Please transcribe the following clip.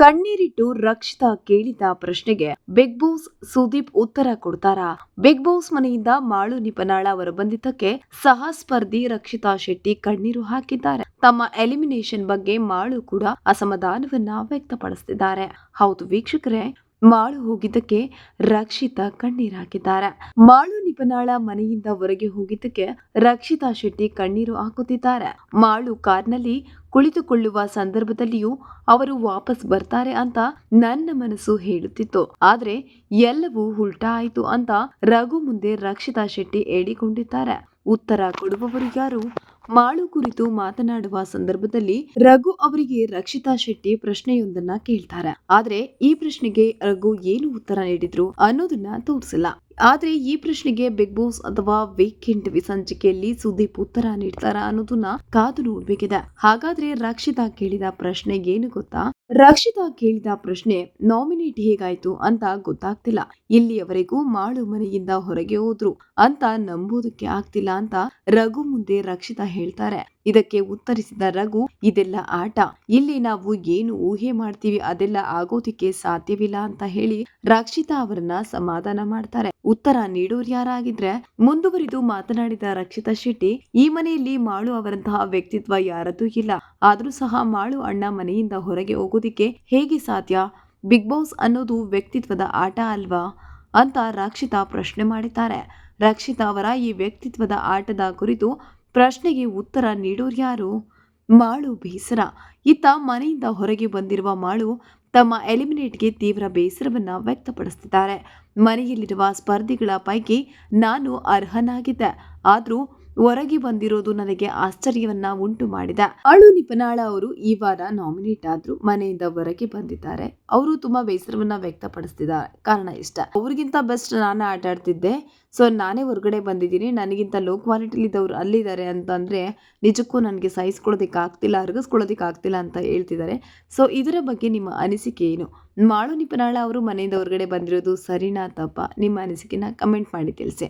ಕಣ್ಣೀರಿಟ್ಟು ರಕ್ಷಿತಾ ಕೇಳಿದ ಪ್ರಶ್ನೆಗೆ big boss Sudeep ಉತ್ತರ ಕೊಡ್ತಾರಾ? ಬಿಗ್ ಬಾಸ್ ಮನೆಯಿಂದ ಮಾಳು ನಿಪನಾಳ ಹೊರಬಂದಿದ್ದಕ್ಕೆ ಸಹ ಸ್ಪರ್ಧಿ ರಕ್ಷಿತಾ ಶೆಟ್ಟಿ ಕಣ್ಣೀರು ಹಾಕಿದ್ದಾರೆ. ತಮ್ಮ ಎಲಿಮಿನೇಷನ್ ಬಗ್ಗೆ ಮಾಳು ಕೂಡ ಅಸಮಾಧಾನವನ್ನ ವ್ಯಕ್ತಪಡಿಸಿದ್ದಾರೆ. ಹೌದು ವೀಕ್ಷಕರೇ, ಮಾಳು ಹೋಗಿದ್ದಕ್ಕೆ ರಕ್ಷಿತಾ ಕಣ್ಣೀರು ಹಾಕಿದ್ದಾರೆ. ಮಾಳು ನಿಪನಾಳ ಮನೆಯಿಂದ ಹೊರಗೆ ಹೋಗಿದ್ದಕ್ಕೆ ರಕ್ಷಿತಾ ಶೆಟ್ಟಿ ಕಣ್ಣೀರು ಹಾಕುತ್ತಿದ್ದಾರೆ. ಮಾಳು ಕಾರ್ನಲ್ಲಿ ಕುಳಿತುಕೊಳ್ಳುವ ಸಂದರ್ಭದಲ್ಲಿಯೂ ಅವರು ವಾಪಸ್ ಬರ್ತಾರೆ ಅಂತ ನನ್ನ ಮನಸ್ಸು ಹೇಳುತ್ತಿತ್ತು. ಆದ್ರೆ ಎಲ್ಲವೂ ಉಲ್ಟಾ ಆಯ್ತು ಅಂತ ರಘು ಮುಂದೆ ರಕ್ಷಿತಾ ಶೆಟ್ಟಿ ಹೇಳಿಕೊಂಡಿದ್ದಾರೆ. ಉತ್ತರ ಕೊಡುವವರು ಯಾರು? ಮಾಳು ಕುರಿತು ಮಾತನಾಡುವ ಸಂದರ್ಭದಲ್ಲಿ ರಘು ಅವರಿಗೆ ರಕ್ಷಿತಾ ಶೆಟ್ಟಿ ಪ್ರಶ್ನೆಯೊಂದನ್ನ ಕೇಳ್ತಾರೆ. ಆದ್ರೆ ಈ ಪ್ರಶ್ನೆಗೆ ರಘು ಏನು ಉತ್ತರ ನೀಡಿದ್ರು ಅನ್ನೋದನ್ನ ತೋರಿಸಿಲ್ಲ. ಆದ್ರೆ ಈ ಪ್ರಶ್ನೆಗೆ ಬಿಗ್ ಬಾಸ್ ಅಥವಾ ವೀಕೆಂಡ್ ಸಂಚಿಕೆಯಲ್ಲಿ ಸುದೀಪ್ ಉತ್ತರ ನೀಡ್ತಾರ ಅನ್ನೋದನ್ನ ಕಾದು ನೋಡ್ಬೇಕಿದೆ. ಹಾಗಾದ್ರೆ ರಕ್ಷಿತಾ ಕೇಳಿದ ಪ್ರಶ್ನೆ ಏನು ಗೊತ್ತಾ? ರಕ್ಷಿತಾ ಕೇಳಿದ ಪ್ರಶ್ನೆ ನಾಮಿನೇಟ್ ಹೇಗಾಯ್ತು ಅಂತ ಗೊತ್ತಾಗ್ತಿಲ್ಲ, ಇಲ್ಲಿಯವರೆಗೂ ಮಾಳು ಮನೆಯಿಂದ ಹೊರಗೆ ಹೋದ್ರು ಅಂತ ನಂಬೋದಕ್ಕೆ ಆಗ್ತಿಲ್ಲ ಅಂತ ರಘು ಮುಂದೆ ರಕ್ಷಿತಾ ಹೇಳ್ತಾರೆ. ಇದಕ್ಕೆ ಉತ್ತರಿಸಿದ ರಘು, ಇದೆಲ್ಲ ಆಟ, ಇಲ್ಲಿ ನಾವು ಏನು ಊಹೆ ಮಾಡ್ತೀವಿ ಅದೆಲ್ಲ ಆಗೋದಿಕ್ಕೆ ಸಾಧ್ಯವಿಲ್ಲ ಅಂತ ಹೇಳಿ ರಕ್ಷಿತಾ ಅವರನ್ನ ಸಮಾಧಾನ ಮಾಡ್ತಾರೆ. ಉತ್ತರ ನೀಡೋರು ಯಾರಾಗಿದ್ರೆ ಮುಂದುವರಿದು ಮಾತನಾಡಿದ ರಕ್ಷಿತಾ ಶೆಟ್ಟಿ, ಈ ಮನೆಯಲ್ಲಿ ಮಾಳು ಅವರಂತಹ ವ್ಯಕ್ತಿತ್ವ ಯಾರದ್ದೂ ಇಲ್ಲ. ಆದ್ರೂ ಸಹ ಮಾಳು ಅಣ್ಣ ಮನೆಯಿಂದ ಹೊರಗೆ ಹೋಗೋದಿಕ್ಕೆ ಹೇಗೆ ಸಾಧ್ಯ? ಬಿಗ್ ಬಾಸ್ ಅನ್ನೋದು ವ್ಯಕ್ತಿತ್ವದ ಆಟ ಅಲ್ವಾ ಅಂತ ರಕ್ಷಿತಾ ಪ್ರಶ್ನೆ ಮಾಡಿದ್ದಾರೆ. ರಕ್ಷಿತಾ ಅವರ ಈ ವ್ಯಕ್ತಿತ್ವದ ಆಟದ ಕುರಿತು ಪ್ರಶ್ನೆಗೆ ಉತ್ತರ ನೀಡೋರು ಯಾರು? ಮಾಳು ಬೇಸರ. ಇತ್ತ ಮನೆಯಿಂದ ಹೊರಗೆ ಬಂದಿರುವ ಮಾಳು ತಮ್ಮ ಎಲಿಮಿನೇಟ್ಗೆ ತೀವ್ರ ಬೇಸರವನ್ನ ವ್ಯಕ್ತಪಡಿಸುತ್ತಿದ್ದಾರೆ. ಮನೆಯಲ್ಲಿರುವ ಸ್ಪರ್ಧಿಗಳ ಪೈಕಿ ನಾನು ಅರ್ಹನಾಗಿದ್ದೆ, ಆದ್ರೂ ಹೊರಗೆ ಬಂದಿರೋದು ನನಗೆ ಆಶ್ಚರ್ಯವನ್ನ ಉಂಟು ಮಾಡಿದೆ. ಮಾಳು ನಿಪನಾಳ ಅವರು ಈ ವಾರ ನಾಮಿನೇಟ್ ಆದ್ರು, ಮನೆಯಿಂದ ಹೊರಗೆ ಬಂದಿದ್ದಾರೆ. ಅವರು ತುಂಬಾ ಬೇಸರವನ್ನ ವ್ಯಕ್ತಪಡಿಸ್ತಿದ್ದಾರೆ. ಕಾರಣ ಇಷ್ಟ, ಅವ್ರಿಗಿಂತ ಬೆಸ್ಟ್ ನಾನೇ ಆಟ ಆಡ್ತಿದ್ದೆ, ಸೊ ನಾನೇ ಹೊರಗಡೆ ಬಂದಿದ್ದೀನಿ, ನನಗಿಂತ ಲೋ ಕ್ವಾಲಿಟಿಲಿ ಇದ್ದವ್ರು ಅಲ್ಲಿದ್ದಾರೆ ಅಂತಂದ್ರೆ ನಿಜಕ್ಕೂ ನನಗೆ ಸಹಿಸ್ಕೊಳ್ಳೋದಕ್ಕೆ ಆಗ್ತಿಲ್ಲ, ಅರ್ಗಿಸ್ಕೊಳ್ಳೋದಕ್ಕೆ ಆಗ್ತಿಲ್ಲ ಅಂತ ಹೇಳ್ತಿದ್ದಾರೆ. ಸೊ ಇದರ ಬಗ್ಗೆ ನಿಮ್ಮ ಅನಿಸಿಕೆ ಏನು? ಮಾಳು ನಿಪನಾಳ ಅವರು ಮನೆಯಿಂದ ಹೊರಗಡೆ ಬಂದಿರೋದು ಸರಿನಾ ತಪ್ಪಾ? ನಿಮ್ಮ ಅನಿಸಿಕೆನ ಕಮೆಂಟ್ ಮಾಡಿ ತಿಳಿಸಿ.